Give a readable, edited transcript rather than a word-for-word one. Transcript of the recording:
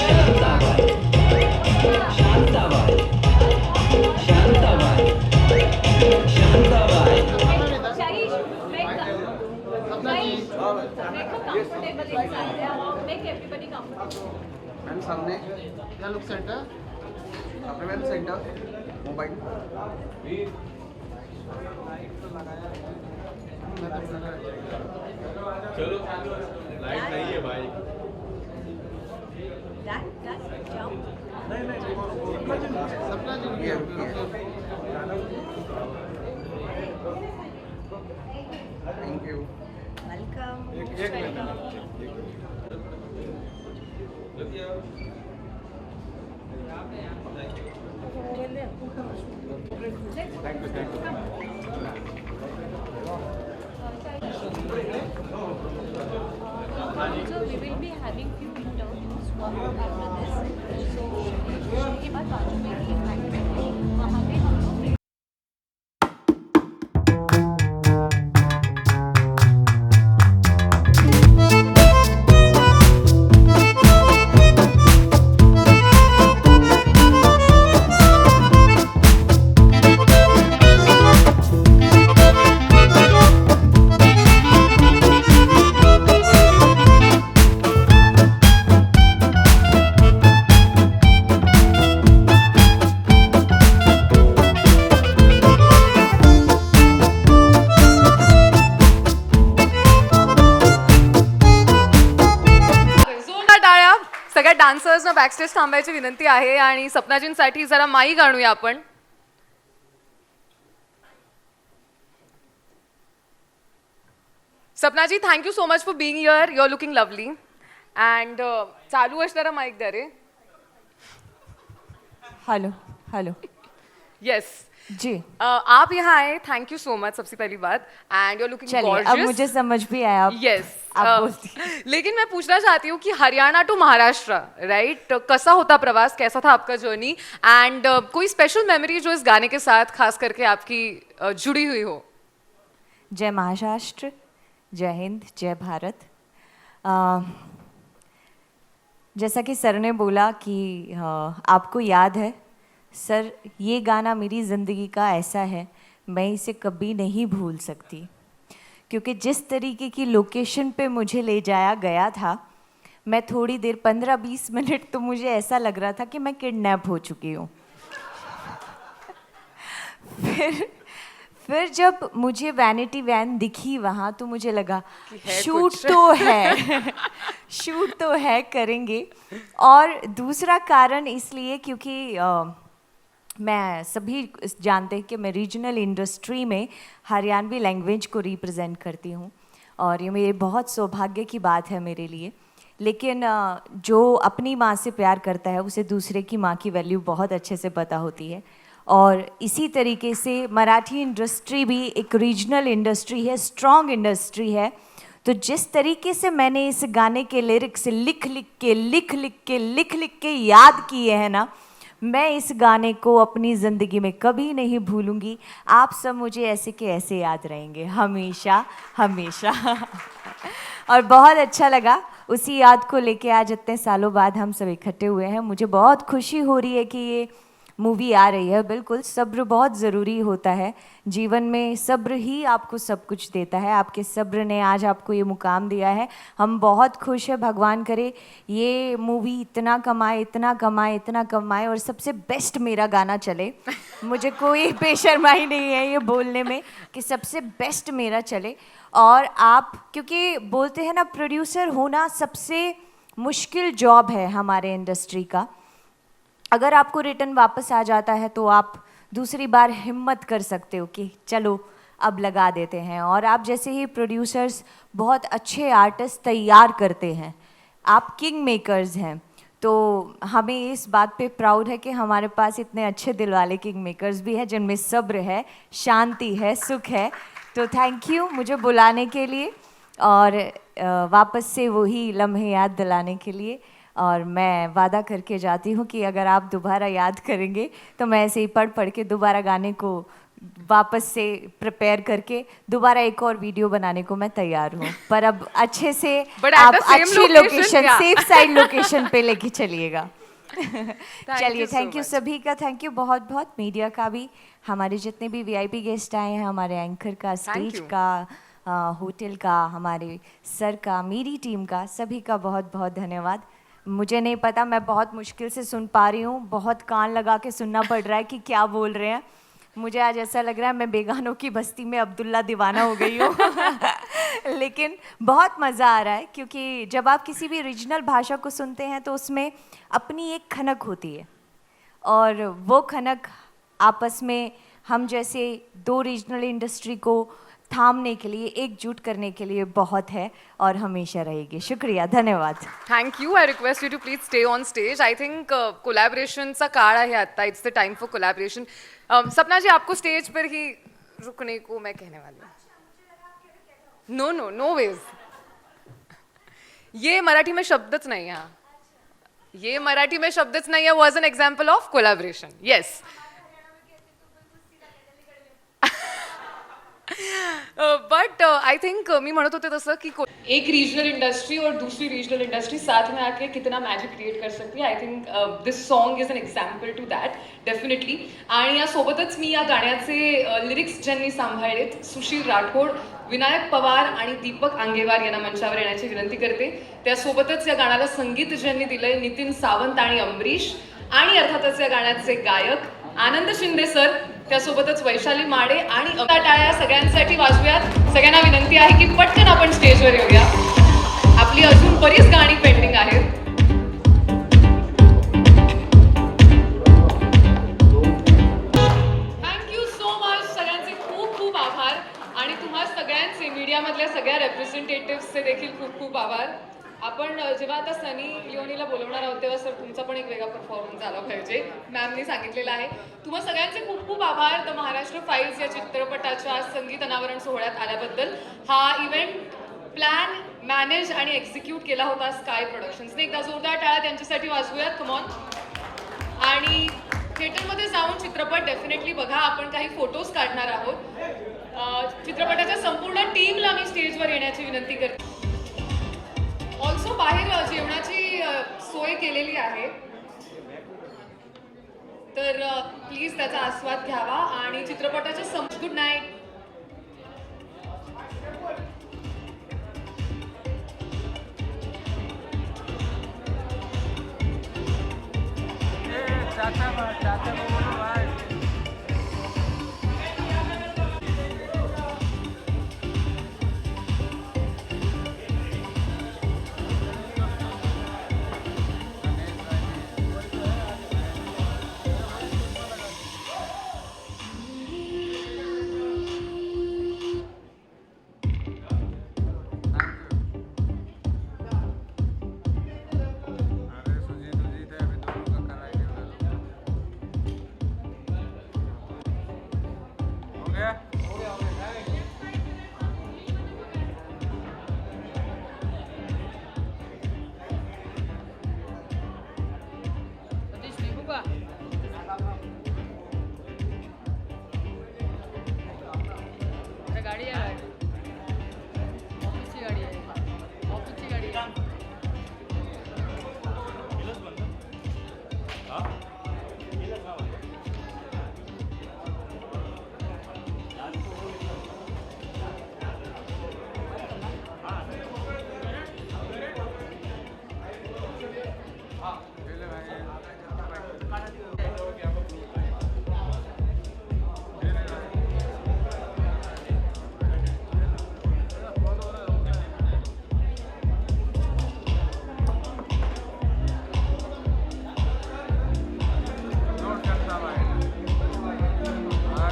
Shantabai, Shantabai, Shantabai. Shaish, make her comfortable inside there. Make everybody comfortable. Ma'am सामने या look centre अपने ma'am centre mobile चलो light नहीं है भाई. जाओ. सपना जी रुकिए थैंक यू Welcome. एक minute. So we will be having few interviews after this. So उसके बाद बाजू में ही इवेंट है. वहाँ पे हम लोग जोरदार टाळ्या सगळ्या डान्सर्सना बॅकस्टेज थांबायची विनंती आहे आणि सपनाजींसाठी जरा माईक आणूया आपण. Sapnaji, thank you so much for being here. You are looking lovely and चालू असणारा माईक द्या रे. हेलो हेलो येस जी. आप यहाँ आए, थैंक यू सो मच सबसे पहली बात. एंड यू आर लुकिंग चलिए अब मुझे समझ भी आया. अब येस आप बोलती. लेकिन मैं पूछना चाहती हूँ कि हरियाणा टू महाराष्ट्र राइट, कैसा होता प्रवास, कैसा था आपका जर्नी एंड कोई स्पेशल मेमोरी जो इस गाने के साथ खास करके आपकी जुड़ी हुई हो. जय महाराष्ट्र, जय हिंद, जय भारत. जैसा कि सर ने बोला कि आपको याद है सर, ये गाना मेरी ज़िंदगी का ऐसा है, मैं इसे कभी नहीं भूल सकती. क्योंकि जिस तरीके की लोकेशन पे मुझे ले जाया गया था, मैं थोड़ी देर 15-20 मिनट तो मुझे ऐसा लग रहा था कि मैं किडनैप हो चुकी हूँ. फिर जब मुझे वैनिटी वैन दिखी वहाँ तो मुझे लगा शूट तो है शूट तो है करेंगे. और दूसरा कारण इसलिए क्योंकि मैं सभी जानते हैं कि मैं रीजनल इंडस्ट्री में हरियाणवी लैंग्वेज को रिप्रेजेंट करती हूँ और ये मेरे बहुत सौभाग्य की बात है मेरे लिए. लेकिन जो अपनी माँ से प्यार करता है उसे दूसरे की माँ की वैल्यू बहुत अच्छे से पता होती है. और इसी तरीके से मराठी इंडस्ट्री भी एक रीजनल इंडस्ट्री है, स्ट्रॉन्ग इंडस्ट्री है. तो जिस तरीके से मैंने इस गाने के लिरिक्स लिख लिख के याद किए हैं ना, मैं इस गाने को अपनी ज़िंदगी में कभी नहीं भूलूंगी. आप सब मुझे ऐसे के ऐसे याद रहेंगे हमेशा हमेशा. और बहुत अच्छा लगा उसी याद को लेके आज इतने सालों बाद हम सब इकट्ठे हुए हैं. मुझे बहुत खुशी हो रही है कि ये मूवी आ रही है. बिल्कुल सब्र बहुत ज़रूरी होता है जीवन में, सब्र ही आपको सब कुछ देता है. आपके सब्र ने आज आपको ये मुकाम दिया है. हम बहुत खुश हैं. भगवान करे ये मूवी इतना कमाए इतना कमाए इतना कमाए और सबसे बेस्ट मेरा गाना चले. मुझे कोई बेशर्माई नहीं है ये बोलने में कि सबसे बेस्ट मेरा चले. और आप क्योंकि बोलते हैं ना, प्रोड्यूसर होना सबसे मुश्किल जॉब है हमारे इंडस्ट्री का. अगर आपको रिटर्न वापस आ जाता है तो आप दूसरी बार हिम्मत कर सकते हो कि चलो अब लगा देते हैं. और आप जैसे ही प्रोड्यूसर्स बहुत अच्छे आर्टिस्ट तैयार करते हैं, आप किंग मेकर्स हैं. तो हमें इस बात पे प्राउड है कि हमारे पास इतने अच्छे दिल वाले किंग मेकर्स भी हैं जिनमें सब्र है, शांति है, सुख है. तो थैंक यू मुझे बुलाने के लिए और वापस से वही लम्हे याद दिलाने के लिए. और मैं वादा करके जाती हूँ कि अगर आप दोबारा याद करेंगे तो मैं ऐसे ही पढ़ के दोबारा गाने को वापस से प्रिपेयर करके दोबारा एक और वीडियो बनाने को मैं तैयार हूँ, पर अब अच्छे से But at आप the same अच्छी location, location, yeah. Safe side location पे लेके चलिएगा। चलिए, you so thank you much. सभी का, थैंक यू बहुत बहुत, मीडिया का भी, हमारे जितने भी वीआईपी गेस्ट आए हैं, हमारे एंकर का, स्टेज you. का, होटल का, हमारे सर का, मेरी टीम का, सभी का बहुत बहुत धन्यवाद। मुझे नहीं पता, मैं बहुत मुश्किल से सुन पा रही हूँ, बहुत कान लगा के सुनना पड़ रहा है कि क्या बोल रहे हैं। मुझे आज ऐसा लग रहा है मैं बेगानों की बस्ती में अब्दुल्ला दीवाना हो गई हूँ। लेकिन बहुत मज़ा आ रहा है, क्योंकि जब आप किसी भी रीजनल भाषा को सुनते हैं तो उसमें अपनी एक खनक होती है, और वो खनक आपस में हम जैसे दो रीजनल इंडस्ट्री को थामने के लिए, एकजुट करने के लिए बहुत है और हमेशा रहेगी। शुक्रिया, धन्यवाद। Thank you. I request you to please stay on stage. I think कोलॅबरेशनचा काळ आहे आता. It's the time for collaboration. Sapna ji, आपको स्टेज पर ही रुकने को मैं कहने वाली हूँ. No no no veg. ये मराठी में शब्दच नहीं है. ये मराठी में शब्दच नहीं है. Was an example of collaboration. Yes. But I think मी म्हणत होते तसं की एक रीजनल इंडस्ट्री और दूसरी रीजनल इंडस्ट्री साथ में आके कितना मॅजिक क्रिएट कर सकते हैं. I think this song is an example to that definitely. आणि यासोबतच मी या गाण्याचे लिरिक्स ज्यांनी सांभाळलेत, सुशील राठोड, विनायक पवार आणि दीपक आंगेवार यांना मंचावर येण्याची विनंती करते. त्यासोबतच या गाण्याला संगीत ज्यांनी दिलंय, नितीन सावंत आणि अमरीश, आणि अर्थातच या गाण्याचे गायक आनंद शिंदे सर, त्यासोबतच वैशाली माडे आणि टाळ्या सगळ्यांसाठी वाजवूयात. सगळ्यांना विनंती आहे की पटकन आपण स्टेजवर येऊया. आपली अजून बरीच गाणी पेंडिंग आहेत. Thank you so much. सगळ्यांचे खूप खूप आभार, आणि तुम्हा सगळ्यांचे, मीडियामधल्या सगळ्या रेप्रेझेंटेटिव्हचे देखील खूप खूप आभार. आपण जेव्हा आता सनी लिओनीला बोलवणार आहोत तेव्हा सर तुमचा पण एक वेगळा परफॉर्मन्स झाला पाहिजे, मॅमनी सांगितलेलं आहे. तुम्हा सगळ्यांचे खूप खूप आभार. द महाराष्ट्र फाईल्स या चित्रपटाच्या संगीत अनावरण सोहळ्यात आल्याबद्दल. हा इव्हेंट प्लॅन, मॅनेज आणि एक्झिक्यूट केला होता स्काय प्रोडक्शन्सने. एकदा जोरदार टाळ्या त्यांच्यासाठी वाजवूयात. कमॉन. आणि थिएटरमध्ये जाऊन चित्रपट डेफिनेटली बघा. आपण काही फोटोज काढणार आहोत. चित्रपटाच्या संपूर्ण टीमला मी स्टेजवर येण्याची विनंती करते. ऑल्सो बाहेर जेवणाची सोय केलेली आहे, तर प्लीज त्याचा आस्वाद घ्यावा. आणि चित्रपटाच्या गुड नाईट. चाचा